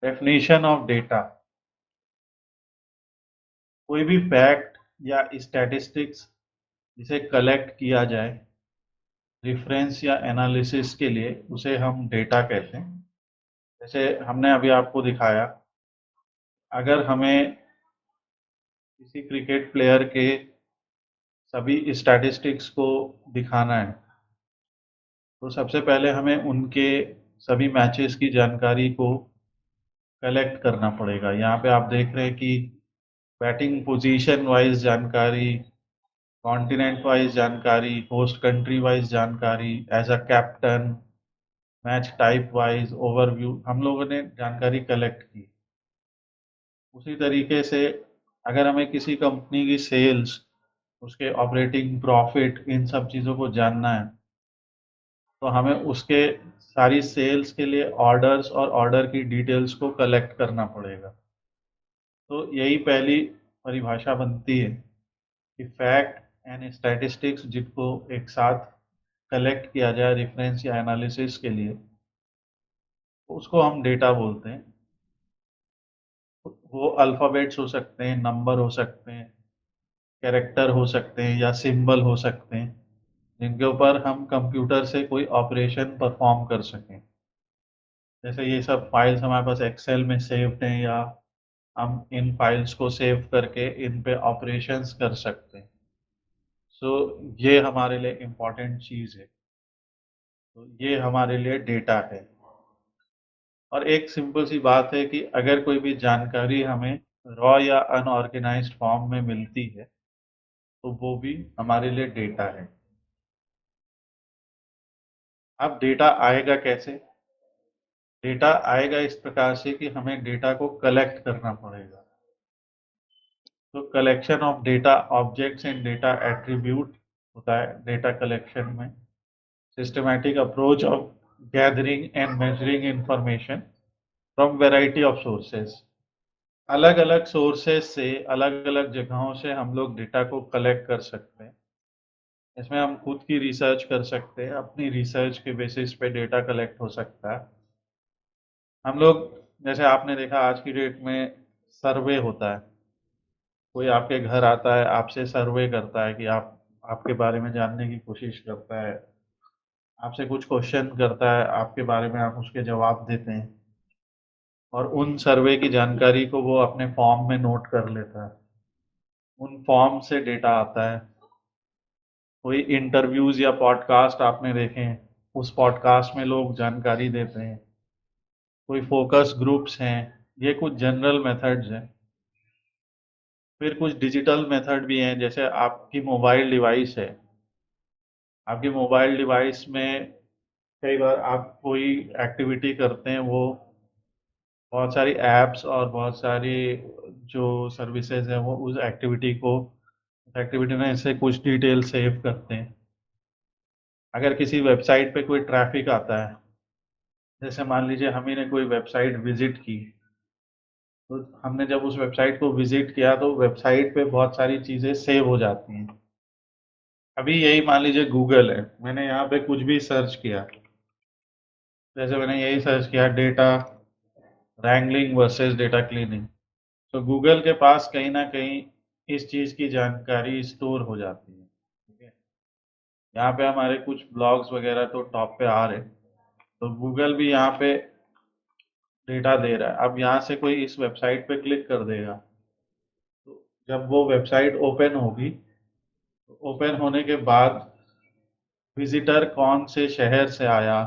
Definition of data. कोई भी fact या स्टैटिस्टिक्स जिसे कलेक्ट किया जाए रेफरेंस या एनालिसिस के लिए, उसे हम डेटा कहते हैं। जैसे हमने अभी आपको दिखाया, अगर हमें किसी क्रिकेट प्लेयर के सभी स्टैटिस्टिक्स को दिखाना है, तो सबसे पहले हमें उनके सभी मैचेस की जानकारी को कलेक्ट करना पड़ेगा। यहाँ पे आप देख रहे हैं कि बैटिंग पोजीशन वाइज जानकारी, कॉन्टिनेंट वाइज जानकारी, होस्ट कंट्री वाइज जानकारी, as a captain, match type wise overview, हम लोगों ने जानकारी कलेक्ट की। उसी तरीके से अगर हमें किसी कंपनी की सेल्स, उसके ऑपरेटिंग प्रॉफिट, इन सब चीज़ों को जानना है, तो हमें उसके सारी सेल्स के लिए ऑर्डर्स और ऑर्डर की डिटेल्स को कलेक्ट करना पड़ेगा। तो यही पहली परिभाषा बनती है कि फैक्ट एंड स्टैटिस्टिक्स जिनको एक साथ कलेक्ट किया जाए रेफरेंस या एनालिसिस के लिए, उसको हम डेटा बोलते हैं। वो अल्फ़ाबेट्स हो सकते हैं, नंबर हो सकते हैं, कैरेक्टर हो सकते हैं या सिंबल हो सकते हैं, जिनके ऊपर हम कंप्यूटर से कोई ऑपरेशन परफॉर्म कर सकें। जैसे ये सब फाइल्स हमारे पास एक्सेल में सेव्ड हैं, या हम इन फाइल्स को सेव करके इन पे ऑपरेशंस कर सकते हैं। सो ये हमारे लिए इम्पोर्टेंट चीज़ है। तो ये हमारे लिए डेटा है। और एक सिंपल सी बात है कि अगर कोई भी जानकारी हमें रॉ या अनऑर्गेनाइज्ड फॉर्म में मिलती है, तो वो भी हमारे लिए डेटा है। अब डेटा आएगा कैसे? डेटा आएगा इस प्रकार से कि हमें डेटा को कलेक्ट करना पड़ेगा। तो collection of data objects and data attribute होता है डेटा कलेक्शन में। Systematic approach of gathering and measuring information from variety of sources. अलग अलग सोर्सेज से, अलग अलग जगहों से हम लोग डेटा को कलेक्ट कर सकते हैं। इसमें हम खुद की रिसर्च कर सकते हैं, अपनी रिसर्च के बेसिस पे डेटा कलेक्ट हो सकता है। हम लोग, जैसे आपने देखा आज की डेट में सर्वे होता है, कोई आपके घर आता है, आपसे सर्वे करता है कि आप आपके बारे में जानने की कोशिश करता है, आपसे कुछ क्वेश्चन करता है, आपके बारे में आप उसके जवाब देते हैं, और उन सर्वे की जानकारी को वो अपने फॉर्म में नोट कर लेता है। उन फॉर्म से डेटा आता है। कोई इंटरव्यूज या पॉडकास्ट आपने देखे हैं, उस पॉडकास्ट में लोग जानकारी देते हैं। कोई फोकस ग्रुप्स हैं। ये कुछ जनरल मेथड्स हैं। फिर कुछ डिजिटल मेथड भी हैं, जैसे आपकी मोबाइल डिवाइस है। आपकी मोबाइल डिवाइस में कई बार आप कोई एक्टिविटी करते हैं, वो बहुत सारी ऐप्स और बहुत सारी जो सर्विसेज हैं वो उस एक्टिविटी में से कुछ डिटेल सेव करते हैं। अगर किसी वेबसाइट पे कोई ट्रैफिक आता है, जैसे मान लीजिए हम ही ने कोई वेबसाइट विजिट की, तो हमने जब उस वेबसाइट को विजिट किया तो वेबसाइट पे बहुत सारी चीज़ें सेव हो जाती हैं। अभी यही मान लीजिए गूगल है, मैंने यहाँ पे कुछ भी सर्च किया, जैसे मैंने यही सर्च किया data wrangling versus data cleaning, तो गूगल के पास कहीं ना कहीं इस चीज़ की जानकारी स्टोर हो जाती है। ठीक है, यहाँ पे हमारे कुछ ब्लॉग्स वगैरह तो टॉप पे आ रहे, तो गूगल भी यहाँ पे डेटा दे रहा है। अब यहाँ से कोई इस वेबसाइट पे क्लिक कर देगा, तो जब वो वेबसाइट ओपन होगी, तो ओपन होने के बाद विजिटर कौन से शहर से आया,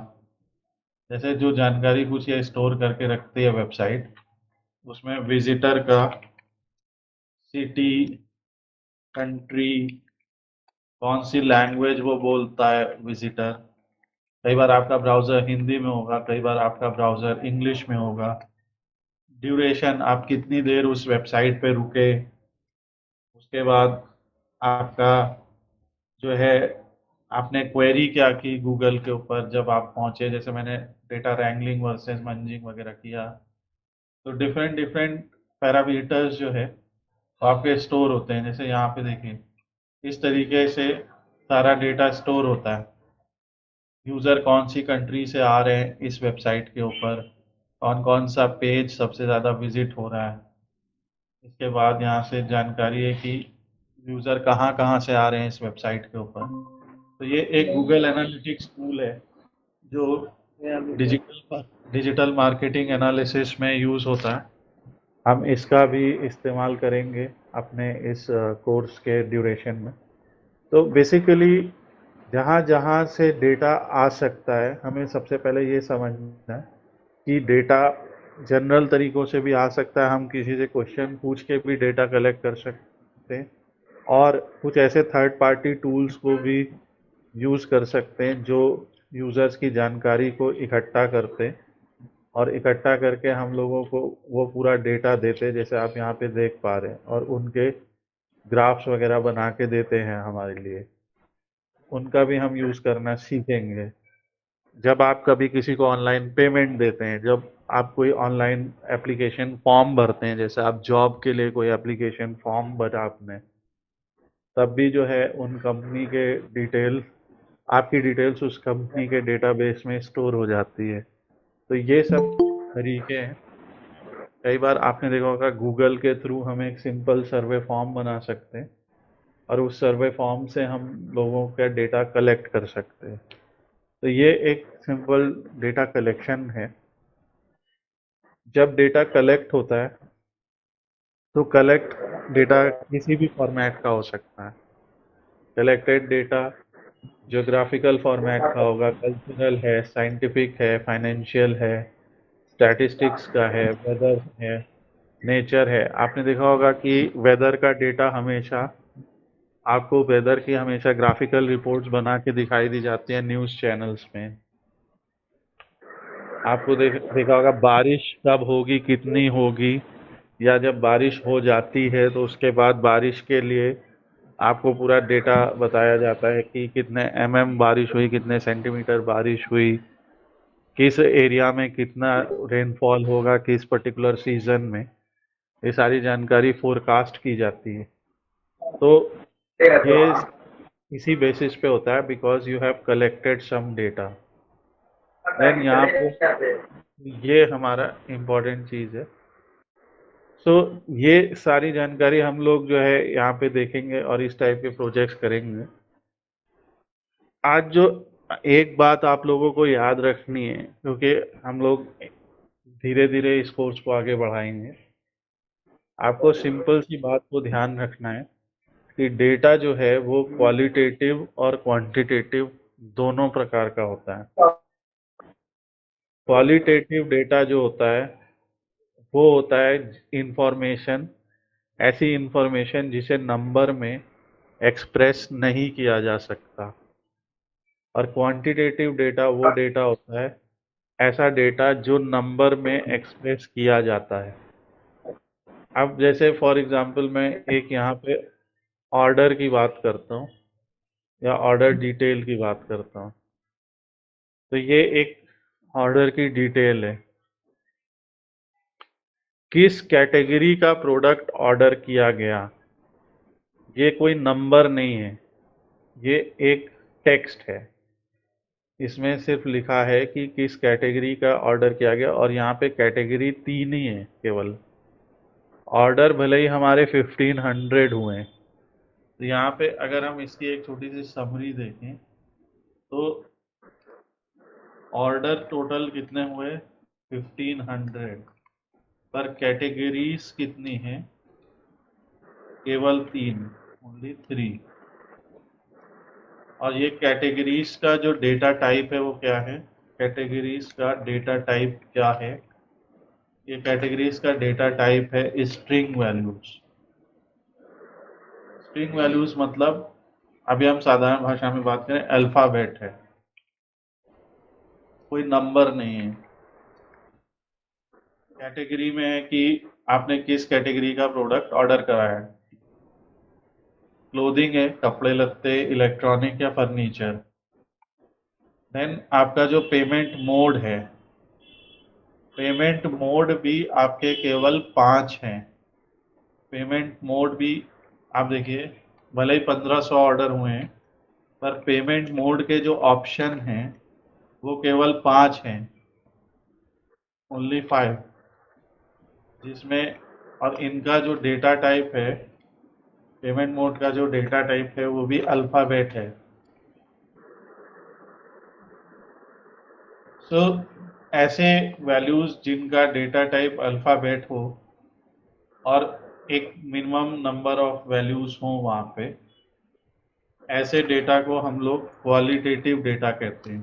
जैसे जो जानकारी कुछ ये स्टोर करके रखती है वेबसाइट, उसमें विजिटर का सिटी, कंट्री, कौन सी लैंग्वेज वो बोलता है विजिटर। कई बार आपका ब्राउज़र हिंदी में होगा, कई बार आपका ब्राउज़र इंग्लिश में होगा। ड्यूरेशन, आप कितनी देर उस वेबसाइट पे रुके। उसके बाद आपका जो है, आपने क्वेरी क्या की गूगल के ऊपर जब आप पहुंचे, जैसे मैंने डेटा रैंगलिंग वर्सेस मंजिंग वगैरह किया, तो डिफरेंट डिफरेंट पैरामीटर्स जो है वो आपके स्टोर होते हैं। जैसे यहाँ पे देखिए, इस तरीके से सारा डेटा स्टोर होता है। यूज़र कौन सी कंट्री से आ रहे हैं इस वेबसाइट के ऊपर, कौन कौन सा पेज सबसे ज़्यादा विजिट हो रहा है। इसके बाद यहाँ से जानकारी है कि यूज़र कहाँ कहाँ से आ रहे हैं इस वेबसाइट के ऊपर। तो ये एक गूगल एनालिटिक्स टूल है जो डिजिटल मार्केटिंग एनालिसिस में यूज़ होता है। हम इसका भी इस्तेमाल करेंगे अपने इस कोर्स के ड्यूरेशन में। तो बेसिकली जहाँ जहाँ से डेटा आ सकता है, हमें सबसे पहले ये समझना है कि डेटा जनरल तरीकों से भी आ सकता है। हम किसी से क्वेश्चन पूछ के भी डेटा कलेक्ट कर सकते हैं, और कुछ ऐसे थर्ड पार्टी टूल्स को भी यूज़ कर सकते हैं जो यूज़र्स की जानकारी को इकट्ठा करते हैं, और इकट्ठा करके हम लोगों को वो पूरा डेटा देते हैं, जैसे आप यहाँ पे देख पा रहे हैं, और उनके ग्राफ्स वगैरह बना के देते हैं हमारे लिए। उनका भी हम यूज़ करना सीखेंगे। जब आप कभी किसी को ऑनलाइन पेमेंट देते हैं, जब आप कोई ऑनलाइन एप्लीकेशन फॉर्म भरते हैं, जैसे आप जॉब के लिए कोई एप्लीकेशन फॉर्म भरा आपने, तब भी जो है उन कंपनी के डिटेल, आपकी डिटेल्स उस कंपनी के डेटाबेस में स्टोर हो जाती है। तो ये सब तरीके हैं। कई बार आपने देखा होगा गूगल के थ्रू हम एक सिंपल सर्वे फॉर्म बना सकते हैं, और उस सर्वे फॉर्म से हम लोगों का डेटा कलेक्ट कर सकते हैं। तो ये एक सिंपल डेटा कलेक्शन है। जब डेटा कलेक्ट होता है तो कलेक्ट डेटा किसी भी फॉर्मेट का हो सकता है। कलेक्टेड डेटा ज्योग्राफिकल फॉर्मेट का होगा, कल्चरल है, साइंटिफिक है, फाइनेंशियल है, स्टैटिस्टिक्स का है, वेदर है, नेचर है। आपने देखा होगा कि वेदर का डेटा हमेशा, आपको वेदर की हमेशा ग्राफिकल रिपोर्ट्स बना के दिखाई दी जाती है न्यूज़ चैनल्स में। आपको देखा होगा बारिश कब होगी, कितनी होगी, या जब बारिश हो जाती है तो उसके बाद बारिश के लिए आपको पूरा डेटा बताया जाता है कि कितने बारिश हुई, कितने सेंटीमीटर बारिश हुई, किस एरिया में कितना रेनफॉल होगा, किस पर्टिकुलर सीजन में। ये सारी जानकारी फोरकास्ट की जाती है। तो ये इसी बेसिस पे होता है, because you have collected some data. Then यहाँ पे ये हमारा इम्पोर्टेंट चीज़ है। सो ये सारी जानकारी हम लोग जो है यहाँ पे देखेंगे और इस टाइप के प्रोजेक्ट्स करेंगे। आज जो एक बात आप लोगों को याद रखनी है, क्योंकि हम लोग धीरे धीरे इस कोर्स को आगे बढ़ाएंगे, आपको सिंपल सी बात को ध्यान रखना है कि डेटा जो है वो क्वालिटेटिव और क्वांटिटेटिव दोनों प्रकार का होता है। क्वालिटेटिव डेटा जो होता है वो होता है इंफॉर्मेशन, ऐसी इंफॉर्मेशन जिसे नंबर में एक्सप्रेस नहीं किया जा सकता। और क्वांटिटेटिव डेटा वो डेटा होता है, ऐसा डेटा जो नंबर में एक्सप्रेस किया जाता है। अब जैसे फॉर एग्जांपल मैं एक यहाँ पे ऑर्डर की बात करता हूँ, या ऑर्डर डिटेल की बात करता हूँ। तो ये एक ऑर्डर की डिटेल है, किस कैटेगरी का प्रोडक्ट ऑर्डर किया गया। ये कोई नंबर नहीं है, ये एक टेक्स्ट है। इसमें सिर्फ लिखा है कि किस कैटेगरी का ऑर्डर किया गया, और यहाँ पे कैटेगरी 3 ही है केवल। ऑर्डर भले ही हमारे 1500 हुए हैं। तो यहाँ पे अगर हम इसकी एक छोटी सी समरी देखें तो ऑर्डर टोटल कितने हुए, 1500, पर कैटेगरीज कितनी हैं, केवल 3, ओनली 3। और ये कैटेगरीज का जो डेटा टाइप है वो क्या है, कैटेगरीज का डेटा टाइप क्या है, ये कैटेगरीज का डेटा टाइप है स्ट्रिंग वैल्यूज। स्ट्रिंग वैल्यूज मतलब, अभी हम साधारण भाषा में बात करें, अल्फाबेट है, कोई नंबर नहीं है। कैटेगरी में है कि आपने किस कैटेगरी का प्रोडक्ट ऑर्डर करा है। क्लोथिंग है, कपड़े लत्ते, इलेक्ट्रॉनिक या फर्नीचर। देन आपका जो पेमेंट मोड है, पेमेंट मोड भी आपके केवल 5 हैं। पेमेंट मोड भी आप देखिए, भले ही 1500 ऑर्डर हुए हैं, पर पेमेंट मोड के जो ऑप्शन हैं वो केवल 5 हैं। ओनली 5, जिसमें और इनका जो डेटा टाइप है, पेमेंट मोड का जो डेटा टाइप है वो भी अल्फ़ाबेट है। सो ऐसे वैल्यूज जिनका डेटा टाइप अल्फ़ाबेट हो और एक मिनिमम नंबर ऑफ वैल्यूज हो वहाँ पे, ऐसे डेटा को हम लोग क्वालिटेटिव डेटा कहते हैं।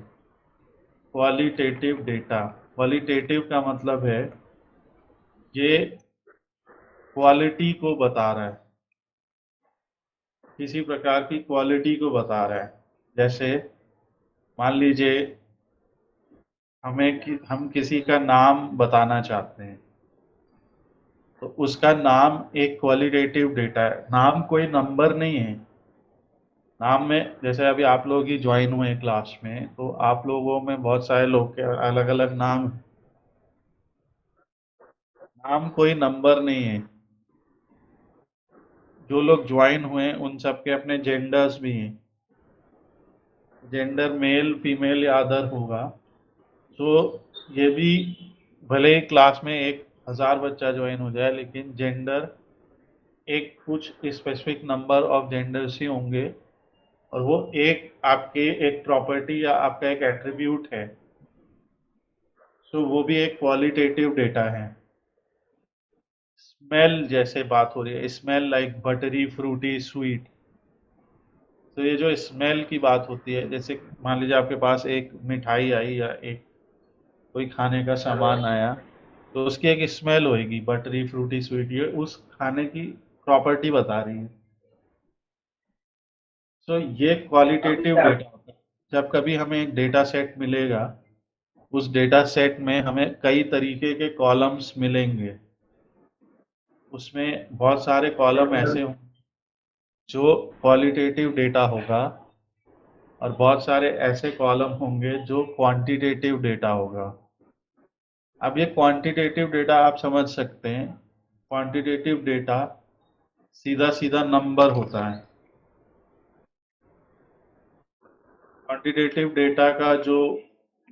क्वालिटेटिव डेटा, क्वालिटेटिव का मतलब है ये क्वालिटी को बता रहा है, किसी प्रकार की क्वालिटी को बता रहा है। जैसे मान लीजिए हम किसी का नाम बताना चाहते हैं, तो उसका नाम एक क्वालिटेटिव डेटा है। नाम कोई नंबर नहीं है। नाम में जैसे अभी आप लोग ही ज्वाइन हुए क्लास में, तो आप लोगों में बहुत सारे लोग के अलग अलग नाम हैं। नाम कोई नंबर नहीं है। जो लोग ज्वाइन हुए उन सब के अपने जेंडर्स भी हैं। जेंडर मेल फीमेल या अदर होगा। तो ये भी भले ही क्लास में 1,000 बच्चा ज्वाइन हो जाए, लेकिन जेंडर एक कुछ स्पेसिफिक नंबर ऑफ जेंडर्स ही होंगे, और वो एक आपके एक प्रॉपर्टी या आपका एक एट्रीब्यूट है। तो वो भी एक क्वालिटेटिव डेटा है। स्मेल जैसे बात हो रही है, smell like buttery fruity sweet. तो ये जो स्मेल की बात होती है, जैसे मान लीजिए आपके पास एक मिठाई आई या एक कोई खाने का सामान आया, तो उसकी एक स्मेल होएगी, बटरी फ्रूटी स्वीट, ये उस खाने की प्रॉपर्टी बता रही है। तो ये क्वालिटेटिव डेटा होता है। जब कभी हमें एक डेटा सेट मिलेगा, उस डेटा सेट में हमें कई तरीके के कॉलम्स मिलेंगे। उसमें बहुत सारे कॉलम ऐसे हों जो क्वालिटेटिव डेटा होगा, और बहुत सारे ऐसे कॉलम होंगे जो क्वांटिटेटिव डेटा होगा। अब ये क्वांटिटेटिव डेटा आप समझ सकते हैं। क्वांटिटेटिव डेटा सीधा सीधा नंबर होता है। क्वांटिटेटिव डेटा का जो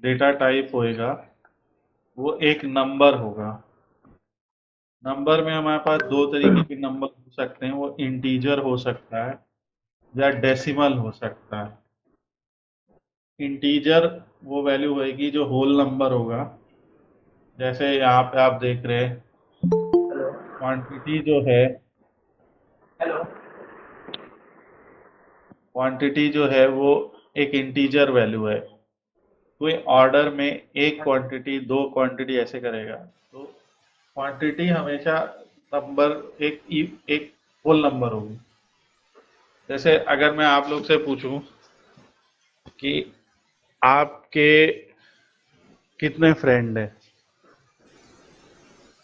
डेटा टाइप होएगा वो एक नंबर होगा। नंबर में हमारे पास दो तरीके के नंबर हो सकते हैं, वो इंटीजर हो सकता है या डेसिमल हो सकता है। इंटीजर वो वैल्यू होएगी जो होल नंबर होगा। जैसे यहाँ पे आप देख रहे हैं क्वांटिटी जो है, क्वांटिटी जो है वो एक इंटीजर वैल्यू है। कोई ऑर्डर में एक क्वांटिटी दो क्वांटिटी ऐसे करेगा, तो क्वांटिटी हमेशा नंबर एक होल नंबर होगी। जैसे अगर मैं आप लोग से पूछूं कि आपके कितने फ्रेंड हैं,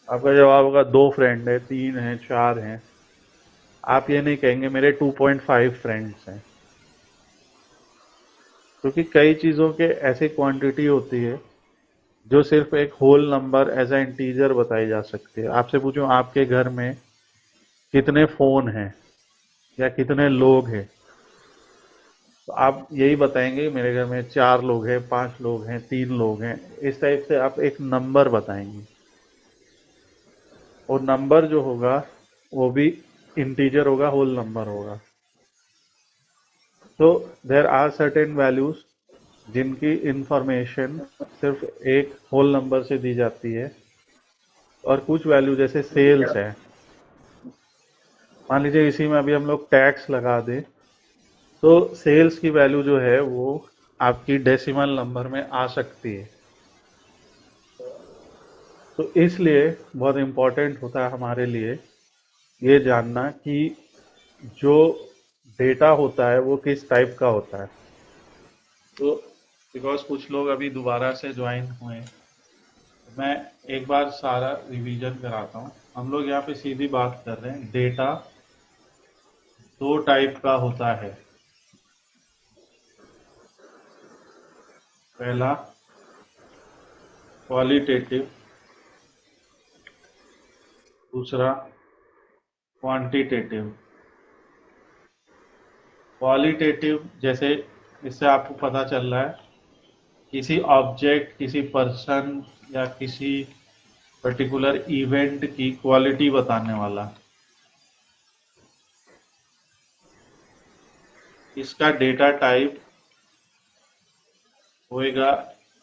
आपका जवाब होगा 2 फ्रेंड है, 3 हैं, 4 हैं। आप ये नहीं कहेंगे मेरे 2.5 फ्रेंड्स हैं, क्योंकि कई चीज़ों के ऐसी क्वांटिटी होती है जो सिर्फ एक whole number as a integer बताई जा सकती है। आपसे पूछूं आपके घर में कितने फ़ोन हैं या कितने लोग हैं, तो आप यही बताएंगे मेरे घर में 4 लोग हैं, 5 लोग हैं, 3 लोग हैं। इस टाइप से आप एक नंबर बताएंगे, और नंबर जो होगा वो भी इंटीजर होगा, होल नंबर होगा। तो देर आर सर्टेन वैल्यूज जिनकी इंफॉर्मेशन सिर्फ एक होल नंबर से दी जाती है, और कुछ वैल्यू जैसे सेल्स है। मान लीजिए इसी में अभी हम लोग टैक्स लगा दें, तो सेल्स की वैल्यू जो है वो आपकी डेसिमल नंबर में आ सकती है। तो इसलिए बहुत इम्पोर्टेंट होता है हमारे लिए ये जानना कि जो डेटा होता है वो किस टाइप का होता है। तो बिकॉज कुछ लोग अभी दोबारा से ज्वाइन हुए हैं, मैं एक बार सारा रिवीजन कराता हूँ। हम लोग यहाँ पे सीधी बात कर रहे हैं, डेटा 2 टाइप का होता है। पहला क्वालिटेटिव, दूसरा क्वांटिटेटिव। क्वालिटेटिव जैसे इससे आपको पता चल रहा है किसी ऑब्जेक्ट, किसी पर्सन या किसी पर्टिकुलर इवेंट की क्वालिटी बताने वाला। इसका डेटा टाइप होएगा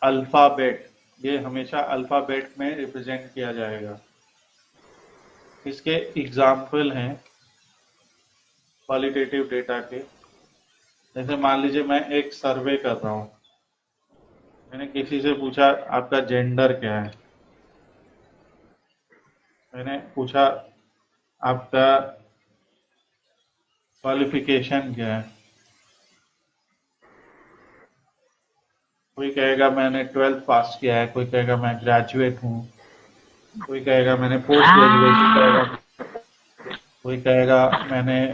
अल्फाबेट। ये हमेशा अल्फाबेट में रिप्रेजेंट किया जाएगा। इसके एग्जाम्पल हैं क्वालिटेटिव डेटा के। जैसे मान लीजिए मैं एक सर्वे कर रहा हूँ, मैंने किसी से पूछा आपका जेंडर क्या है, मैंने पूछा आपका क्वालिफिकेशन क्या है। कोई कहेगा मैंने 12th पास किया है, कोई कहेगा मैं ग्रेजुएट हूँ, कोई कहेगा मैंने पोस्ट ग्रेजुएशन करेगा, कोई कहेगा मैंने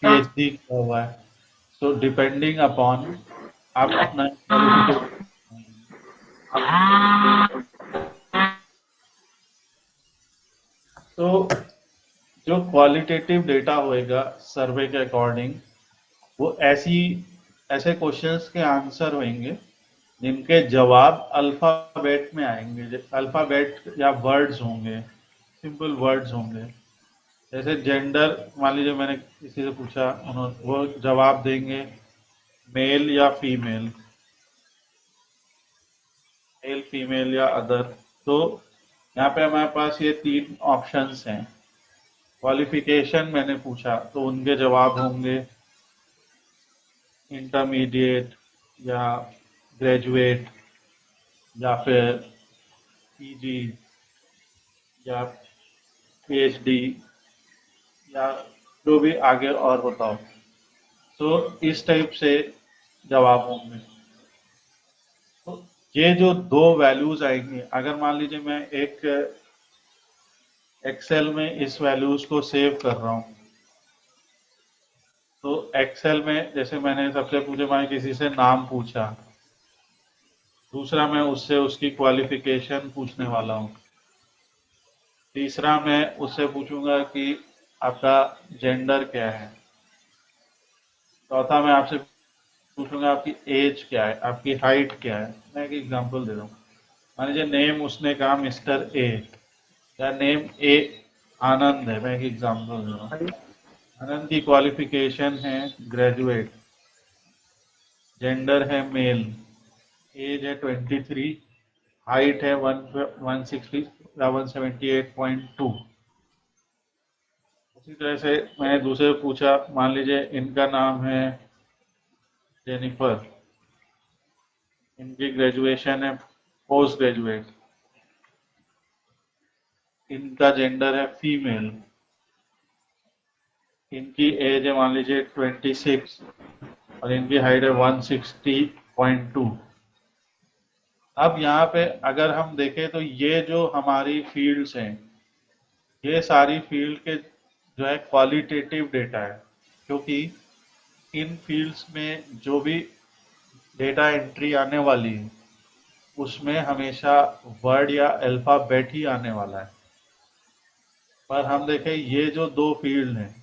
पीएचडी किया हुआ है। सो डिपेंडिंग अपॉन आप अपना क्वालिफिकेशन। तो जो क्वालिटेटिव डेटा होएगा सर्वे के अकॉर्डिंग, वो ऐसे क्वेश्चंस के आंसर होंगे जिनके जवाब अल्फाबेट में आएंगे। अल्फाबेट या वर्ड्स होंगे, सिंपल वर्ड्स होंगे। जैसे जेंडर, मान लीजिए मैंने किसी से पूछा, उन्होंने वो जवाब देंगे मेल या फीमेल, मेल फीमेल या अदर। तो यहाँ पे हमारे पास ये 3 ऑप्शंस हैं। क्वालिफिकेशन मैंने पूछा तो उनके जवाब होंगे इंटरमीडिएट या ग्रेजुएट या फिर पीजी या पीएचडी या जो भी आगे और होता हो। तो इस टाइप से जवाब होंगे। तो ये जो 2 वैल्यूज आएंगी, अगर मान लीजिए मैं एक एक्सेल में इस वैल्यूज को सेव कर रहा हूँ, तो एक्सेल में जैसे मैंने सबसे पूछे, मैं किसी से नाम पूछा, दूसरा मैं उससे उसकी क्वालिफिकेशन पूछने वाला हूँ, तीसरा मैं उससे पूछूंगा कि आपका जेंडर क्या है, चौथा मैं आपसे पूछूंगा आपकी एज क्या है, आपकी हाइट क्या है। मैं एक एग्जांपल दे रहा हूँ। मान लीजिए नेम उसने कहा मिस्टर ए, या नेम ए आनंद है, मैं एक एग्जांपल दे रहा हूँ। आनंद की क्वालिफिकेशन है ग्रेजुएट, जेंडर है मेल, एज है 23, हाइट है 160 या 178.2। उसी तरह से मैंने दूसरे पूछा, मान लीजिए इनका नाम है जेनिफर, इनकी ग्रेजुएशन है पोस्ट ग्रेजुएट, इनका जेंडर है फीमेल, इनकी एज है मान लीजिए 26 और इनकी हाइट है 160.2। अब यहाँ पे अगर हम देखें तो ये जो हमारी फील्ड्स हैं, ये सारी फील्ड के जो है क्वालिटेटिव डेटा है, क्योंकि इन फील्ड्स में जो भी डेटा एंट्री आने वाली है उसमें हमेशा वर्ड या अल्फाबेट ही आने वाला है। पर हम देखें ये जो 2 फील्ड हैं,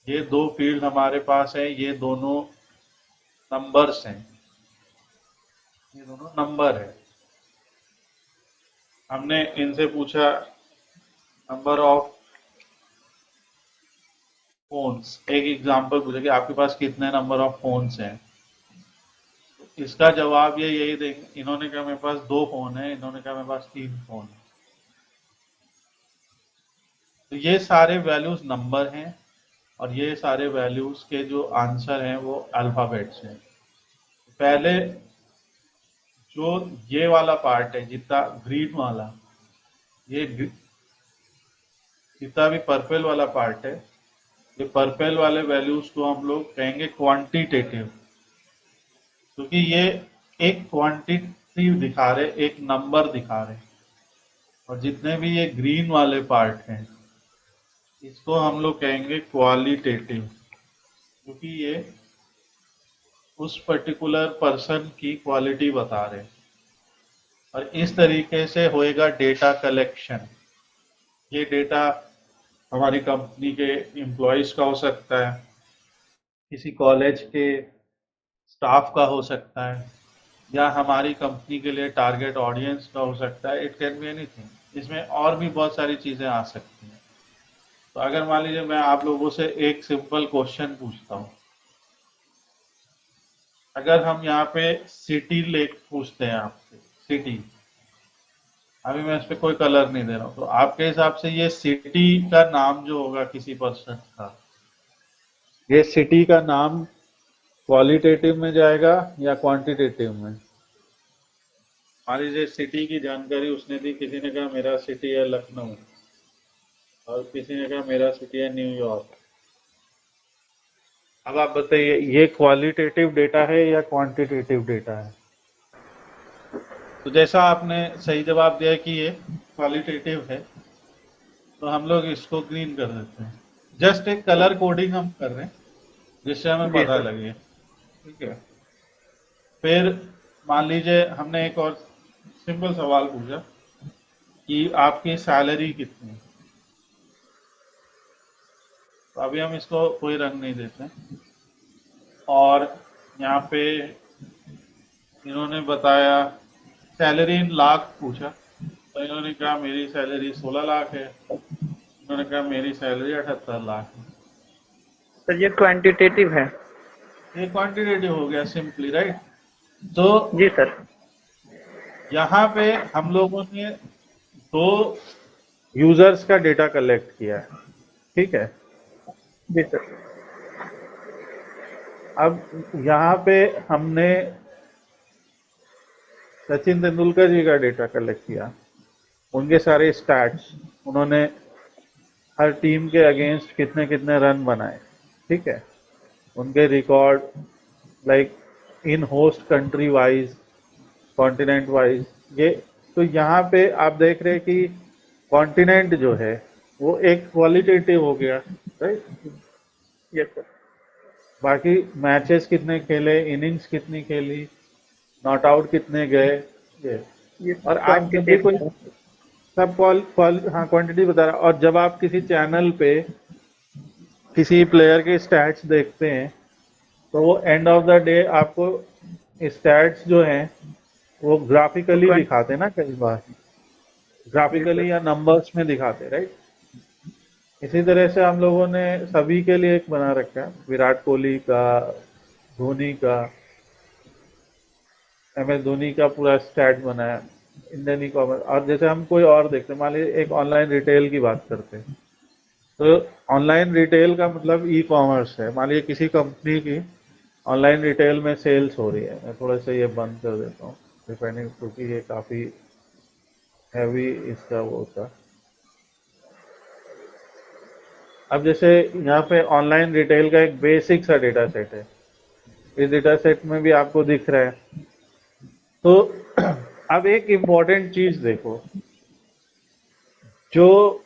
ये 2 फील्ड हमारे पास है, ये दोनों नंबर्स हैं, ये दोनों नंबर है। हमने इनसे पूछा नंबर ऑफ फोन्स, एक एग्जांपल पूछा कि आपके पास कितने नंबर ऑफ फोन्स हैं। इसका जवाब ये यही देंगे, इन्होंने कहा मेरे पास 2 फोन है, इन्होंने कहा मेरे पास 3 फोन है। तो ये सारे वैल्यूज नंबर हैं और ये सारे वैल्यूज के जो आंसर हैं वो अल्फाबेट्स हैं। पहले जो ये वाला पार्ट है, जितना ग्रीन वाला, ये जितना भी पर्पल वाला पार्ट है, ये पर्पल वाले वैल्यूज को हम लोग कहेंगे क्वांटिटेटिव, क्योंकि ये एक क्वांटिटी दिखा रहे, एक नंबर दिखा रहे। और जितने भी ये ग्रीन वाले पार्ट हैं इसको हम लोग कहेंगे क्वालिटेटिव, क्योंकि ये उस पर्टिकुलर पर्सन की क्वालिटी बता रहे। और इस तरीके से होएगा डेटा कलेक्शन। ये डेटा हमारी कंपनी के एम्प्लॉयज का हो सकता है, किसी कॉलेज के स्टाफ का हो सकता है, या हमारी कंपनी के लिए टारगेट ऑडियंस का हो सकता है। It can be anything. इसमें और भी बहुत सारी चीजें आ सकती हैं। तो अगर मान लीजिए मैं आप लोगों से एक सिंपल क्वेश्चन पूछता हूँ, अगर हम यहाँ पे सिटी लेक पूछते हैं आपसे, सिटी, अभी मैं इस पे कोई कलर नहीं दे रहा हूँ, तो आपके हिसाब से ये सिटी का नाम जो होगा किसी पर्सन का, ये सिटी का नाम क्वालिटेटिव में जाएगा या क्वांटिटेटिव में? मान लीजिए सिटी की जानकारी उसने दी, किसी ने कहा मेरा सिटी है लखनऊ और किसी ने कहा मेरा सिटी है न्यूयॉर्क। अब आप बताइए ये क्वालिटेटिव डेटा है या क्वांटिटेटिव डेटा है? तो जैसा आपने सही जवाब दिया कि ये क्वालिटेटिव है, तो हम लोग इसको ग्रीन कर देते हैं। जस्ट एक कलर कोडिंग हम कर रहे हैं जिससे हमें जी पता सर। लगे, ठीक है। फिर मान लीजिए हमने एक और सिंपल सवाल पूछा कि आपकी सैलरी कितनी है, तो अभी हम इसको कोई रंग नहीं देते, और यहाँ पे इन्होंने बताया सैलरी इन लाख पूछा, तो इन्होंने कहा मेरी सैलरी 16 लाख है, इन्होंने कहा मेरी सैलरी 78 लाख है। सर ये क्वांटिटेटिव है। ये क्वांटिटेटिव हो गया सिंपली, राइट। तो जी सर। यहाँ पे हम लोगों ने दो यूजर्स का डेटा कलेक्ट किया है, ठीक है। जी सर। अब यहाँ पे हमने सचिन तेंदुलकर जी का डेटा कलेक्ट किया, उनके सारे स्टैट्स, उन्होंने हर टीम के अगेंस्ट कितने कितने रन बनाए, ठीक है, उनके record, like in host country wise, continent wise, ये। तो यहाँ पे आप देख रहे हैं कि कॉन्टिनेंट जो है वो एक क्वालिटेटिव हो गया, राइट। Yes sir. बाकी मैचेस कितने खेले, इनिंग्स कितनी खेली, नॉट आउट कितने गए, ये। ये और आप जब भी कोई सब हाँ क्वांटिटी बता रहा, और जब आप किसी चैनल पे किसी प्लेयर के स्टैट्स देखते हैं तो वो एंड ऑफ द डे आपको स्टैट्स जो हैं वो ग्राफिकली दिखाते हैं ना, कई बार ग्राफिकली या नंबर्स में दिखाते, राइट। इसी तरह से हम लोगों ने सभी के लिए एक बना रखा है, विराट कोहली का, धोनी का, MS धोनी का पूरा स्टैट बनाया, इंडियन ई कॉमर्स। और जैसे हम कोई और देखते हैं, मान लीजिए एक ऑनलाइन रिटेल की बात करते हैं, तो ऑनलाइन रिटेल का मतलब ई कॉमर्स है। मान लीजिए किसी कंपनी की ऑनलाइन रिटेल में सेल्स हो रही है, मैं थोड़ा सा ये बंद कर देता हूँ डिपेंडिंग, क्योंकि ये काफ़ी हैवी इसका वो होता। अब जैसे यहाँ पे ऑनलाइन रिटेल का एक बेसिक सा डेटा सेट है, इस डेटा सेट में भी आपको दिख रहा है। तो अब एक इम्पॉर्टेंट चीज देखो, जो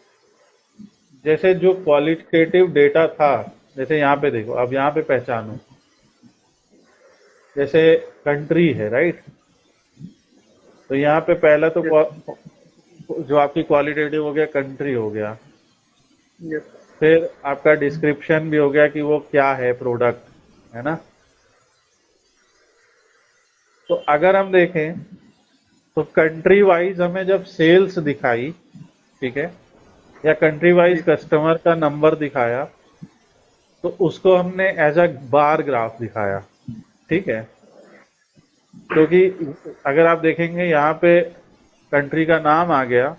जैसे जो क्वालिटेटिव डेटा था, जैसे यहाँ पे देखो, अब यहाँ पे पहचानो, जैसे कंट्री है, राइट। तो यहाँ पे पहला तो जो आपकी क्वालिटेटिव हो गया, कंट्री हो गया। यस। फिर आपका डिस्क्रिप्शन भी हो गया कि वो क्या है प्रोडक्ट, है ना। तो अगर हम देखें तो कंट्री वाइज हमें जब सेल्स दिखाई, ठीक है, या कंट्री वाइज कस्टमर का नंबर दिखाया, तो उसको हमने एज अ बार ग्राफ दिखाया, ठीक है। क्योंकि अगर आप देखेंगे यहाँ पे कंट्री का नाम आ गया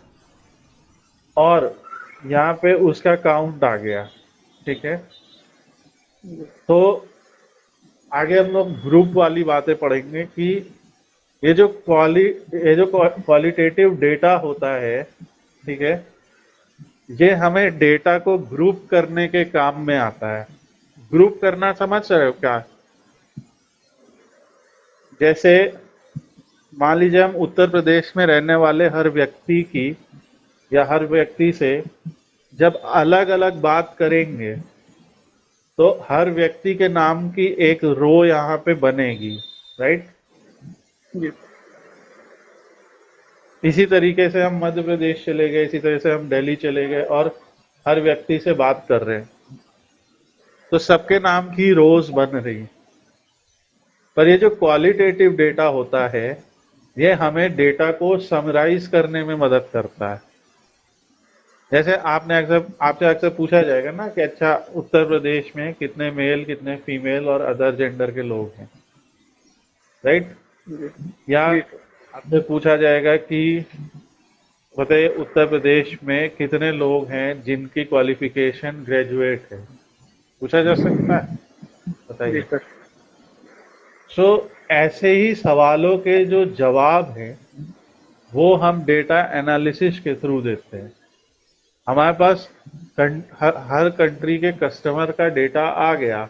और यहाँ पे उसका काउंट आ गया, ठीक है। तो आगे हम लोग ग्रुप वाली बातें पढ़ेंगे कि ये जो क्वालिटेटिव डेटा होता है, ठीक है, ये हमें डेटा को ग्रुप करने के काम में आता है। ग्रुप करना समझ रहे हो क्या? जैसे मान लीजिए हम उत्तर प्रदेश में रहने वाले हर व्यक्ति की या हर व्यक्ति से जब अलग अलग बात करेंगे तो हर व्यक्ति के नाम की एक रो यहाँ पे बनेगी, राइट। इसी तरीके से हम मध्य प्रदेश चले गए, इसी तरह से हम दिल्ली चले गए और हर व्यक्ति से बात कर रहे हैं, तो सबके नाम की रोज बन रही। पर ये जो क्वालिटेटिव डेटा होता है, ये हमें डेटा को समराइज करने में मदद करता है। जैसे आपसे अक्सर पूछा जाएगा ना कि अच्छा उत्तर प्रदेश में कितने मेल कितने फीमेल और अदर जेंडर के लोग हैं, राइट? जी या जी सर। आपसे पूछा जाएगा कि बताइए उत्तर प्रदेश में कितने लोग हैं जिनकी क्वालिफिकेशन ग्रेजुएट है, पूछा जा सकता है, जी बताइए। सर। सो ऐसे ही सवालों के जो जवाब हैं वो हम डेटा एनालिसिस के थ्रू देते हैं। हमारे पास हर कंट्री के कस्टमर का डेटा आ गया,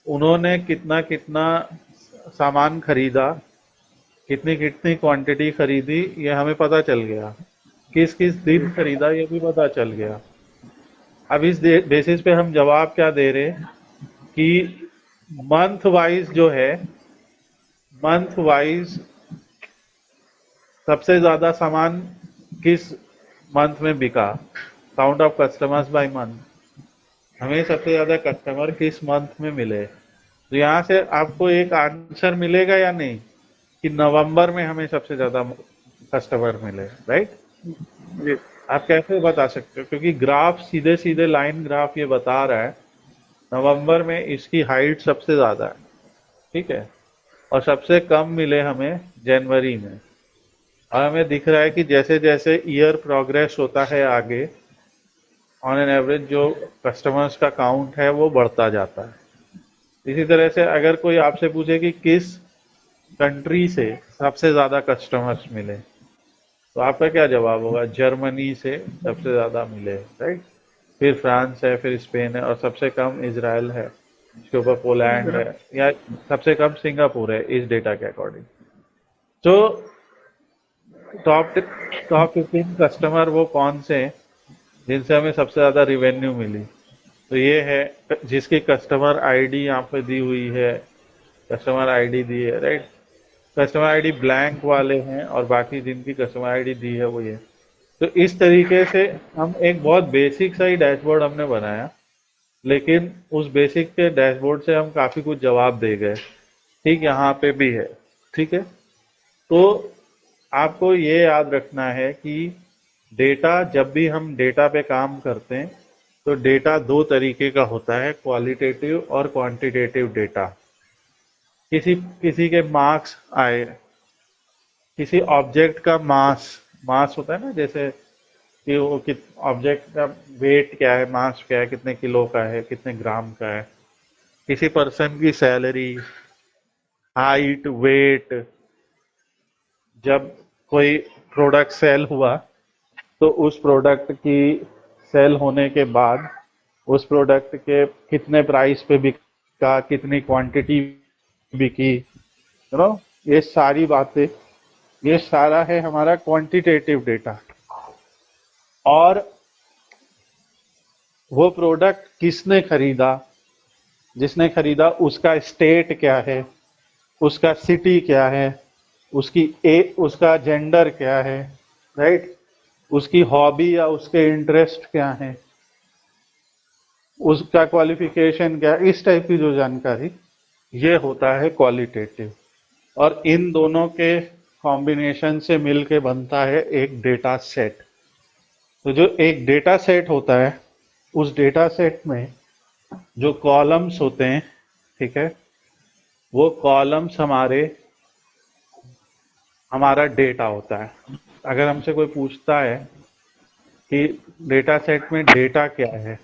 उन्होंने कितना कितना सामान खरीदा, कितनी कितनी क्वांटिटी खरीदी, ये हमें पता चल गया, किस किस जी दिन खरीदा ये भी पता चल गया। अब इस बेसिस पे हम जवाब क्या दे रहे हैं कि मंथ वाइज जो है, मंथ वाइज सबसे ज्यादा सामान किस मंथ में बिका, count of customers by month, हमें सबसे ज्यादा कस्टमर किस मंथ में मिले। तो यहाँ से आपको एक आंसर मिलेगा या नहीं कि नवंबर में हमें सबसे ज्यादा कस्टमर मिले, राइट? जी आप कैसे बता सकते हो, क्योंकि ग्राफ सीधे सीधे लाइन ग्राफ ये बता रहा है नवंबर में इसकी हाइट सबसे ज्यादा है, ठीक है, और सबसे कम मिले हमें जनवरी में। और हमें दिख रहा है कि जैसे जैसे ईयर प्रोग्रेस होता है आगे, ऑन एन एवरेज जो कस्टमर्स का काउंट है वो बढ़ता जाता है। इसी तरह से अगर कोई आपसे पूछे कि किस कंट्री से सबसे ज्यादा कस्टमर्स मिले, तो आपका क्या जवाब होगा? जर्मनी से सबसे ज्यादा मिले, राइट? फिर फ्रांस है, फिर स्पेन है, और सबसे कम इजराइल है, इसके ऊपर पोलैंड है, या सबसे कम सिंगापुर है इस डेटा के अकॉर्डिंग। तो टॉप टॉप 15 कस्टमर वो कौन से हैं जिनसे हमें सबसे ज्यादा रिवेन्यू मिली? तो ये है जिसकी कस्टमर आईडी यहाँ पे दी हुई है, कस्टमर आईडी दी है, राइट? कस्टमर आईडी ब्लैंक वाले हैं और बाकी जिनकी कस्टमर आईडी दी है वो ये। तो इस तरीके से हम एक बहुत बेसिक सा ही डैशबोर्ड हमने बनाया, लेकिन उस बेसिक के डैशबोर्ड से हम काफी कुछ जवाब दे गए। ठीक यहाँ पे भी है, ठीक है। तो आपको ये याद रखना है कि डेटा, जब भी हम डेटा पे काम करते हैं तो डेटा दो तरीके का होता है, क्वालिटेटिव और क्वांटिटेटिव डेटा। किसी किसी के मार्क्स आए, किसी ऑब्जेक्ट का मास, मास होता है ना, जैसे कि वो कित ऑब्जेक्ट का वेट क्या है, मास क्या है, कितने किलो का है, कितने ग्राम का है। किसी पर्सन की सैलरी, हाइट, वेट। जब कोई प्रोडक्ट सेल हुआ तो उस प्रोडक्ट की सेल होने के बाद उस प्रोडक्ट के कितने प्राइस पे बिका, कितनी क्वांटिटी बिकी, यू नो, ये सारी बातें, ये सारा है हमारा क्वांटिटेटिव डेटा। और वो प्रोडक्ट किसने खरीदा, जिसने खरीदा उसका स्टेट क्या है, उसका सिटी क्या है, उसका जेंडर क्या है, राइट? उसकी हॉबी या उसके इंटरेस्ट क्या है, उसका क्वालिफिकेशन क्या है, इस टाइप की जो जानकारी, ये होता है क्वालिटेटिव। और इन दोनों के कॉम्बिनेशन से मिलके बनता है एक डेटा सेट। तो जो एक डेटा सेट होता है, उस डेटा सेट में जो कॉलम्स होते हैं, ठीक है, वो कॉलम्स हमारा डेटा होता है। अगर हमसे कोई पूछता है कि डेटा सेट में डेटा क्या है,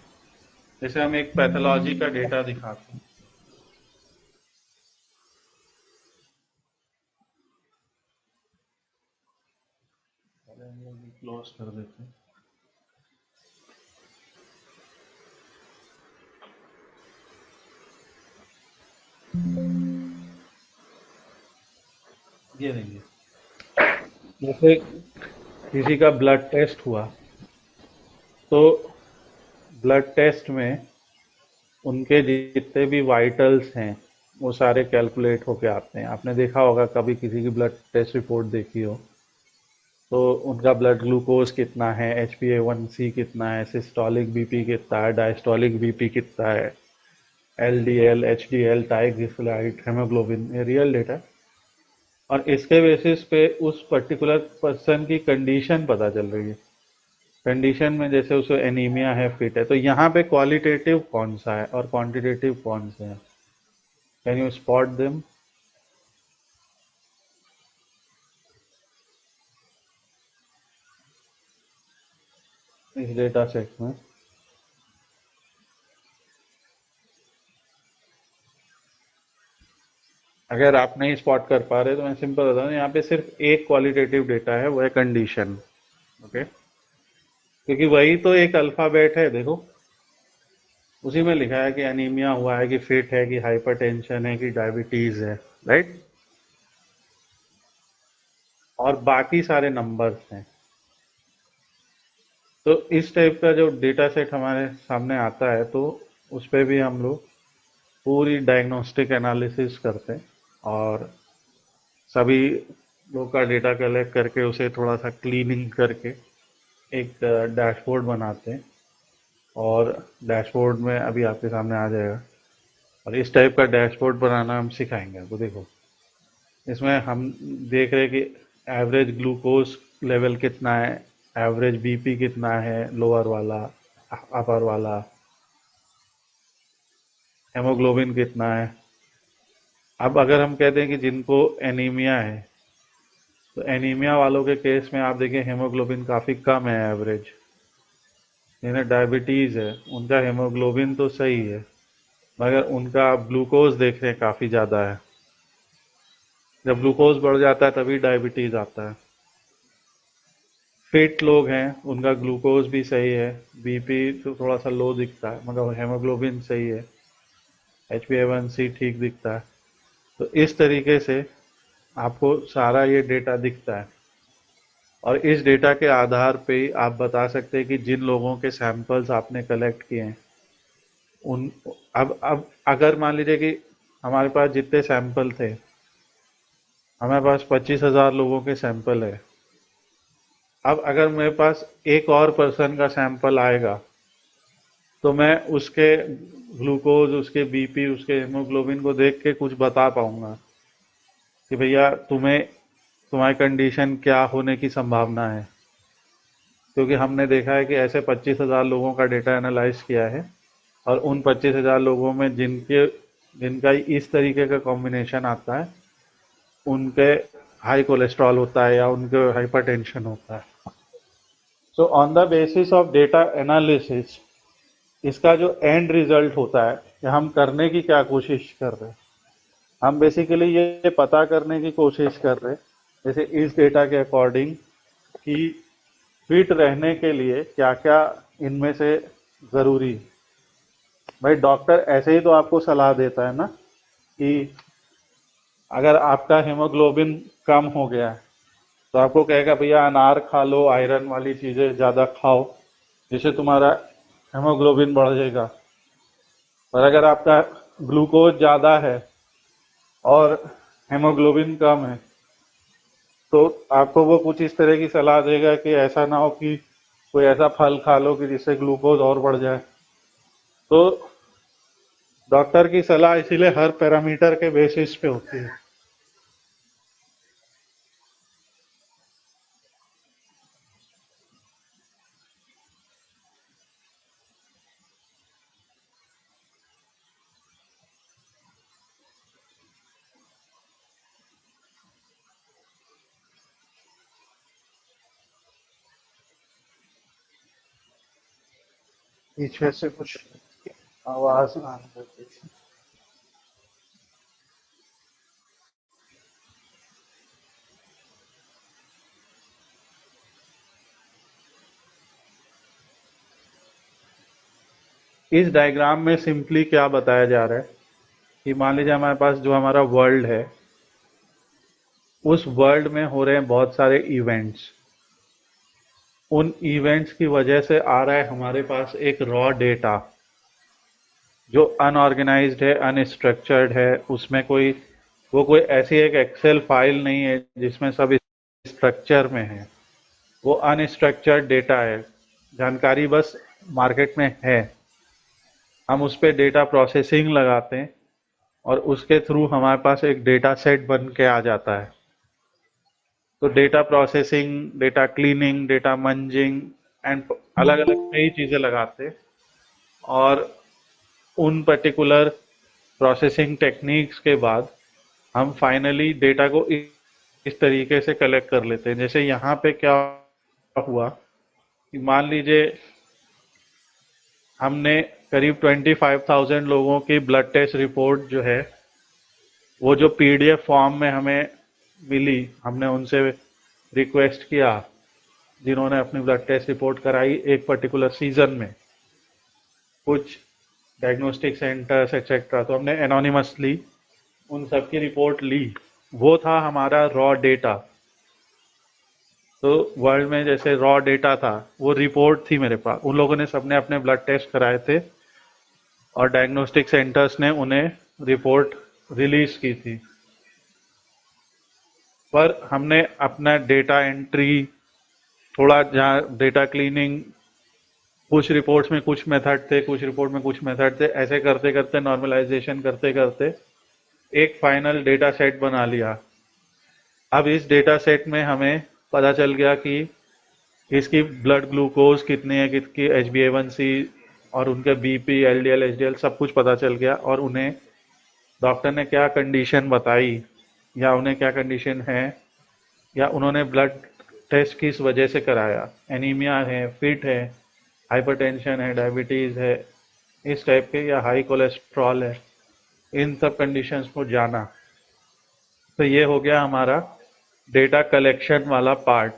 जैसे हम एक पैथोलॉजी का डेटा दिखाते हैं, क्लोज कर देते हैं, ये देखिए, जैसे किसी का ब्लड टेस्ट हुआ, तो ब्लड टेस्ट में उनके जितने भी वाइटल्स हैं वो सारे कैलकुलेट होके आते हैं। आपने देखा होगा कभी किसी की ब्लड टेस्ट रिपोर्ट देखी हो, तो उनका ब्लड ग्लूकोज कितना है, HbA1c कितना है, सिस्टोलिक बीपी कितना है, डायस्टोलिक बीपी कितना है, LDL, HDL, ट्राइग्लिसराइड, हेमोग्लोबिन, ये रियल डेटा है। और इसके बेसिस पे उस पर्टिकुलर पर्सन की कंडीशन पता चल रही है, कंडीशन में जैसे उसे एनीमिया है, फिट है, तो यहाँ पे क्वालिटेटिव कौन सा है और क्वांटिटेटिव कौन से हैं? कैन यू स्पॉट देम इस डेटा सेट में? अगर आप नहीं स्पॉट कर पा रहे तो मैं सिंपल बता दूं, यहाँ पे सिर्फ एक क्वालिटेटिव डेटा है, वो है कंडीशन। ओके, क्योंकि वही तो एक अल्फाबेट है, देखो उसी में लिखा है कि एनीमिया हुआ है, कि फिट है, कि हाइपरटेंशन है, कि डायबिटीज है, राइट? और बाकी सारे नंबर्स हैं। तो इस टाइप का जो डेटा सेट हमारे सामने आता है, तो उस पे भी हम लोग पूरी डायग्नोस्टिक एनालिसिस करते हैं और सभी लोग का डेटा कलेक्ट करके उसे थोड़ा सा क्लीनिंग करके एक डैशबोर्ड बनाते हैं। और डैशबोर्ड में अभी आपके सामने आ जाएगा, और इस टाइप का डैशबोर्ड बनाना हम सिखाएंगे आपको। देखो, इसमें हम देख रहे हैं कि एवरेज ग्लूकोज लेवल कितना है, एवरेज बीपी कितना है, लोअर वाला, अपर वाला, हेमोग्लोबिन कितना है। अब अगर हम कहते हैं कि जिनको एनीमिया है, तो एनीमिया वालों के केस में आप देखिए हेमोग्लोबिन काफ़ी कम है एवरेज। जिन्हें डायबिटीज़ है उनका हेमोग्लोबिन तो सही है, मगर उनका आप ग्लूकोज देख रहे हैं काफ़ी ज़्यादा है। जब ग्लूकोज बढ़ जाता है तभी डायबिटीज़ आता है। फिट लोग हैं उनका ग्लूकोज भी सही है, बीपी तो थोड़ा सा लो दिखता है, मगर हेमोग्लोबिन सही है, HbA1c ठीक दिखता है। तो इस तरीके से आपको सारा ये डेटा दिखता है, और इस डेटा के आधार पे ही आप बता सकते हैं कि जिन लोगों के सैंपल्स आपने कलेक्ट किए हैं उन अब अगर मान लीजिए कि हमारे पास जितने सैंपल थे, हमारे पास 25,000 लोगों के सैंपल है। अब अगर मेरे पास एक और पर्सन का सैंपल आएगा, तो मैं उसके ग्लूकोज, उसके बीपी, उसके हेमोग्लोबिन को देख के कुछ बता पाऊंगा कि भैया तुम्हारी कंडीशन क्या होने की संभावना है। क्योंकि हमने देखा है कि ऐसे 25,000 लोगों का डेटा एनालाइज किया है, और उन 25,000 लोगों में जिनका इस तरीके का कॉम्बिनेशन आता है, उनके हाई कोलेस्ट्रॉल होता है या उनके हाइपरटेंशन होता है। So on the basis of data analysis, इसका जो एंड रिजल्ट होता है कि हम करने की क्या कोशिश कर रहे हैं, हम बेसिकली ये पता करने की कोशिश कर रहे हैं, जैसे इस डेटा के अकॉर्डिंग, कि फिट रहने के लिए क्या क्या इनमें से ज़रूरी है। भाई डॉक्टर ऐसे ही तो आपको सलाह देता है ना, कि अगर आपका हेमोग्लोबिन कम हो गया है तो आपको कहेगा भैया अनार खा लो, आयरन वाली चीज़ें ज़्यादा खाओ, जिससे तुम्हारा हेमोग्लोबिन बढ़ जाएगा। और अगर आपका ग्लूकोज ज़्यादा है और हेमोग्लोबिन कम है, तो आपको वो कुछ इस तरह की सलाह देगा कि ऐसा ना हो कि कोई ऐसा फल खा लो कि जिससे ग्लूकोज और बढ़ जाए। तो डॉक्टर की सलाह इसीलिए हर पैरामीटर के बेसिस पे होती है। पीछे से कुछ आवाज आ रही है। इस डायग्राम में सिंपली क्या बताया जा रहा है कि मान लीजिए हमारे पास जो हमारा वर्ल्ड है, उस वर्ल्ड में हो रहे हैं बहुत सारे इवेंट्स। उन इवेंट्स की वजह से आ रहा है हमारे पास एक रॉ डेटा, जो अनऑर्गेनाइज्ड है, अनस्ट्रक्चर्ड है। उसमें कोई ऐसी एक एक्सेल फाइल नहीं है जिसमें सब स्ट्रक्चर में है। वो अनस्ट्रक्चर्ड डेटा है, जानकारी बस मार्केट में है। हम उस पर डेटा प्रोसेसिंग लगाते हैं और उसके थ्रू हमारे पास एक डेटा सेट बन के आ जाता है। तो data processing, data cleaning, data munging, and अलग अलग कई चीजें लगाते, और उन पर्टिकुलर प्रोसेसिंग टेक्निक्स के बाद हम फाइनली डेटा को इस तरीके से कलेक्ट कर लेते हैं। जैसे यहाँ पे क्या हुआ कि मान लीजिए हमने करीब 25,000 लोगों की ब्लड टेस्ट रिपोर्ट जो है, वो जो पीडीएफ फॉर्म में हमें मिली, हमने उनसे रिक्वेस्ट किया जिन्होंने अपनी ब्लड टेस्ट रिपोर्ट कराई एक पर्टिकुलर सीजन में, कुछ डायग्नोस्टिक सेंटर्स एक्सेट्रा, तो हमने एनोनिमसली उन सब की रिपोर्ट ली। वो था हमारा रॉ डेटा। तो वर्ल्ड में जैसे रॉ डेटा था, वो रिपोर्ट थी मेरे पास। उन लोगों ने सबने अपने ब्लड टेस्ट कराए थे और डायग्नोस्टिक सेंटर्स ने उन्हें रिपोर्ट रिलीज की थी। पर हमने अपना डेटा एंट्री, थोड़ा जहाँ डेटा क्लीनिंग, कुछ रिपोर्ट्स में कुछ मेथड थे, कुछ रिपोर्ट में कुछ मेथड थे, ऐसे करते करते नॉर्मलाइजेशन करते करते एक फाइनल डेटा सेट बना लिया। अब इस डेटा सेट में हमें पता चल गया कि इसकी ब्लड ग्लूकोज कितनी है, किसकी HbA1c, और उनके बीपी, LDL, HDL सब कुछ पता चल गया। और उन्हें डॉक्टर ने क्या कंडीशन बताई, या उन्हें क्या कंडीशन है, या उन्होंने ब्लड टेस्ट किस वजह से कराया, एनीमिया है, फिट है, हाइपरटेंशन है, डायबिटीज है, इस टाइप के, या हाई कोलेस्ट्रॉल है, इन सब कंडीशंस को जाना। तो ये हो गया हमारा डेटा कलेक्शन वाला पार्ट,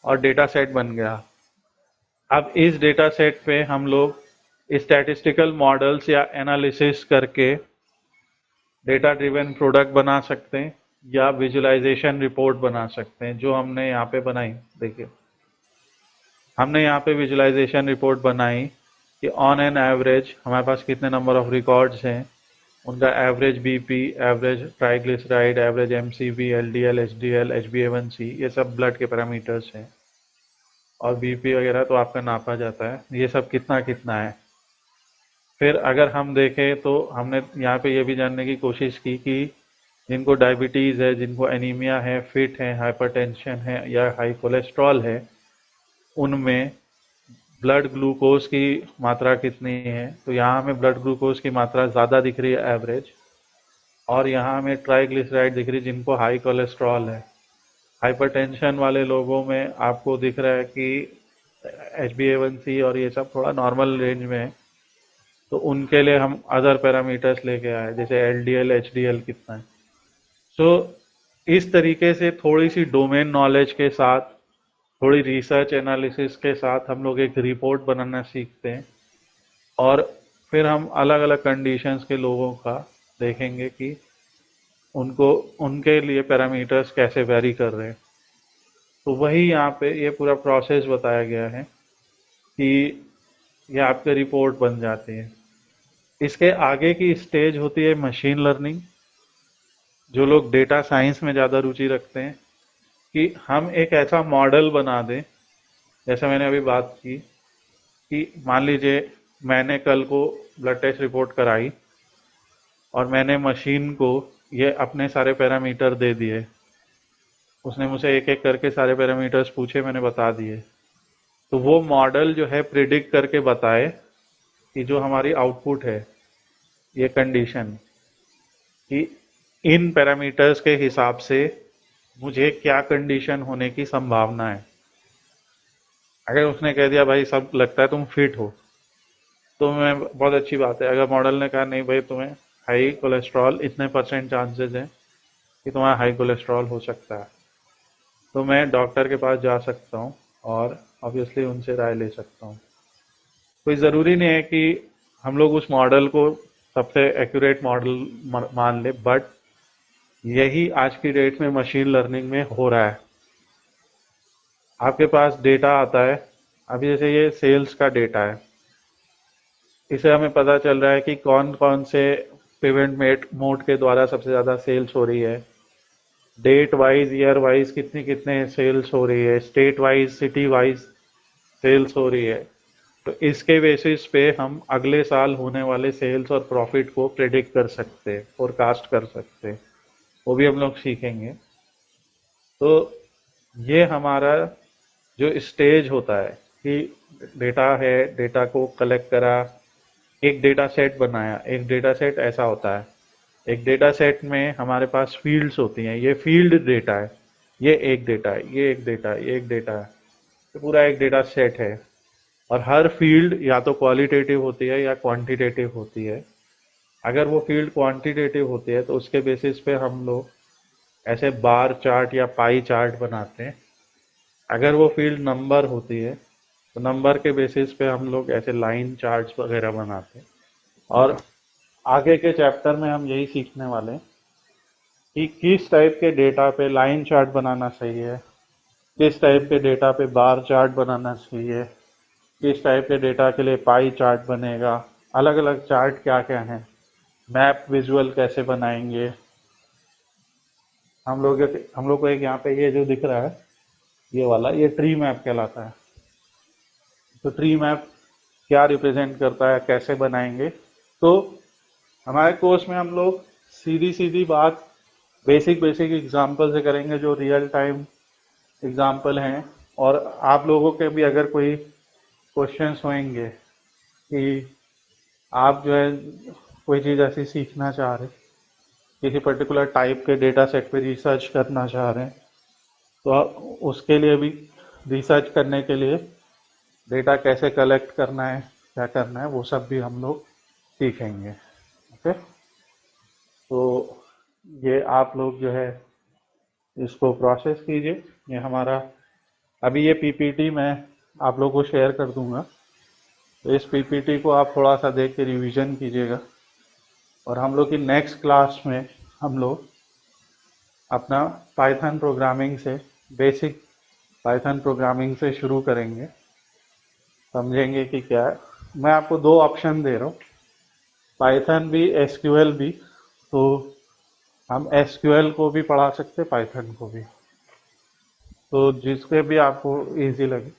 और डेटा सेट बन गया। अब इस डेटा सेट पे हम लोग स्टैटिस्टिकल मॉडल्स या एनालिसिस करके डेटा ड्रिवन प्रोडक्ट बना सकते हैं, या विजुअलाइजेशन रिपोर्ट बना सकते हैं, जो हमने यहाँ पे बनाई। देखिए, हमने यहाँ पे विजुअलाइजेशन रिपोर्ट बनाई कि ऑन एन एवरेज हमारे पास कितने नंबर ऑफ रिकॉर्ड्स हैं, उनका average BP, average triglyceride, average MCV, LDL, HDL, HbA1c, ये सब ब्लड के पैरामीटर्स हैं। और बीपी वगैरह तो आपका नापा जाता है, ये सब कितना कितना है। फिर अगर हम देखें तो हमने यहाँ पे ये भी जानने की कोशिश की कि जिनको डायबिटीज़ है, जिनको एनीमिया है, फिट है, हाइपरटेंशन है, या हाई कोलेस्ट्रॉल है, उनमें ब्लड ग्लूकोज की मात्रा कितनी है। तो यहाँ हमें ब्लड ग्लूकोज की मात्रा ज़्यादा दिख रही है एवरेज, और यहाँ हमें ट्राइग्लिसराइड दिख रही है जिनको हाई कोलेस्ट्रॉल है। हाइपरटेंशन वाले लोगों में आपको दिख रहा है कि HbA1c और ये सब थोड़ा नॉर्मल रेंज में है, तो उनके लिए हम अदर पैरामीटर्स लेके आए, जैसे LDL, HDL कितना है। सो इस तरीके से थोड़ी सी डोमेन नॉलेज के साथ, थोड़ी रिसर्च एनालिसिस के साथ हम लोग एक रिपोर्ट बनाना सीखते हैं, और फिर हम अलग अलग कंडीशंस के लोगों का देखेंगे कि उनको, उनके लिए पैरामीटर्स कैसे वेरी कर रहे हैं। तो वही यहाँ पे ये पूरा प्रोसेस बताया गया है कि ये आपके रिपोर्ट बन जाती है। इसके आगे की स्टेज होती है मशीन लर्निंग। जो लोग डेटा साइंस में ज़्यादा रुचि रखते हैं, कि हम एक ऐसा मॉडल बना दें, जैसे मैंने अभी बात की कि मान लीजिए मैंने कल को ब्लड टेस्ट रिपोर्ट कराई, और मैंने मशीन को ये अपने सारे पैरामीटर दे दिए। उसने मुझे एक एक करके सारे पैरामीटर्स पूछे, मैंने बता दिए। तो वो मॉडल जो है प्रिडिक्ट करके बताए कि जो हमारी आउटपुट है, ये कंडीशन, कि इन पैरामीटर्स के हिसाब से मुझे क्या कंडीशन होने की संभावना है। अगर उसने कह दिया भाई सब लगता है तुम फिट हो, तो मैं बहुत अच्छी बात है। अगर मॉडल ने कहा नहीं भाई तुम्हें हाई कोलेस्ट्रॉल, इतने % चांसेस हैं कि तुम्हारा हाई कोलेस्ट्रॉल हो सकता है, तो मैं डॉक्टर के पास जा सकता हूँ और ऑब्वियसली उनसे राय ले सकता हूँ। कोई ज़रूरी नहीं है कि हम लोग उस मॉडल को सबसे एक्यूरेट मॉडल मान ले, बट यही आज की डेट में मशीन लर्निंग में हो रहा है। आपके पास डेटा आता है, अभी जैसे ये सेल्स का डेटा है, इसे हमें पता चल रहा है कि कौन कौन से पेमेंट मोड के द्वारा सबसे ज़्यादा सेल्स हो रही है, डेट वाइज, ईयर वाइज कितनी कितने सेल्स हो रही है, state wise, city wise sales हो रही है। तो इसके बेसिस पे हम अगले साल होने वाले सेल्स और प्रॉफिट को प्रेडिक्ट कर सकते हैं, फोरकास्ट कर सकते हैं, वो भी हम लोग सीखेंगे। तो ये हमारा जो स्टेज होता है, कि डेटा है, डेटा को कलेक्ट करा, एक डेटा सेट बनाया। एक डेटा सेट ऐसा होता है, एक डेटा सेट में हमारे पास फील्ड्स होती हैं, ये फील्ड डेटा है, ये एक डेटा है, ये एक डेटा है, ये एक डेटा है, तो पूरा एक डेटा सेट है। और हर फील्ड या तो क्वालिटेटिव होती है या क्वांटिटेटिव होती है। अगर वो फील्ड क्वांटिटेटिव होती है तो उसके बेसिस पे हम लोग ऐसे बार चार्ट या पाई चार्ट बनाते हैं। अगर वो फील्ड नंबर होती है तो नंबर के बेसिस पे हम लोग ऐसे लाइन चार्ट्स वगैरह बनाते हैं। और आगे के चैप्टर में हम यही सीखने वाले हैं कि किस टाइप के डेटा पे लाइन चार्ट बनाना सही है, किस टाइप के डेटा पे बार चार्ट बनाना सही है, किस टाइप के डेटा के लिए पाई चार्ट बनेगा, अलग अलग चार्ट क्या क्या हैं, मैप विजुअल कैसे बनाएंगे। हम लोग को एक यहाँ पे ये जो दिख रहा है, ये वाला, ये ट्री मैप कहलाता है। तो ट्री मैप क्या रिप्रेजेंट करता है, कैसे बनाएंगे। तो हमारे कोर्स में हम लोग सीधी सीधी बात बेसिक बेसिक एग्जाम्पल से करेंगे, जो रियल टाइम एग्जाम्पल हैं। और आप लोगों के भी अगर कोई क्वेश्चंस होंगे कि आप जो है कोई चीज़ ऐसी सीखना चाह रहे, किसी पर्टिकुलर टाइप के डेटा सेट पे रिसर्च करना चाह रहे हैं, तो उसके लिए भी, रिसर्च करने के लिए डेटा कैसे कलेक्ट करना है, क्या करना है, वो सब भी हम लोग सीखेंगे। ओके, तो ये आप लोग जो है इसको प्रोसेस कीजिए। ये हमारा अभी ये पीपीटी मैं आप लोगों को शेयर कर दूंगा, तो इस पीपीटी को आप थोड़ा सा देख के रिवीजन कीजिएगा। और हम लोग की नेक्स्ट क्लास में हम लोग अपना पाइथन प्रोग्रामिंग से, बेसिक पाइथन प्रोग्रामिंग से शुरू करेंगे, समझेंगे कि क्या है। मैं आपको दो ऑप्शन दे रहा हूँ, पाइथन भी एसक्यूएल भी। तो हम एसक्यूएल को भी पढ़ा सकते, पाइथन को भी, तो जिसके भी आपको इजी लगे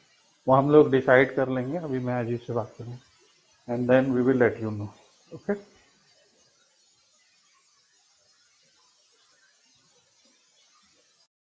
वो हम लोग डिसाइड कर लेंगे। अभी मैं अजीत से बात करूँगा and then we will let you know. Okay.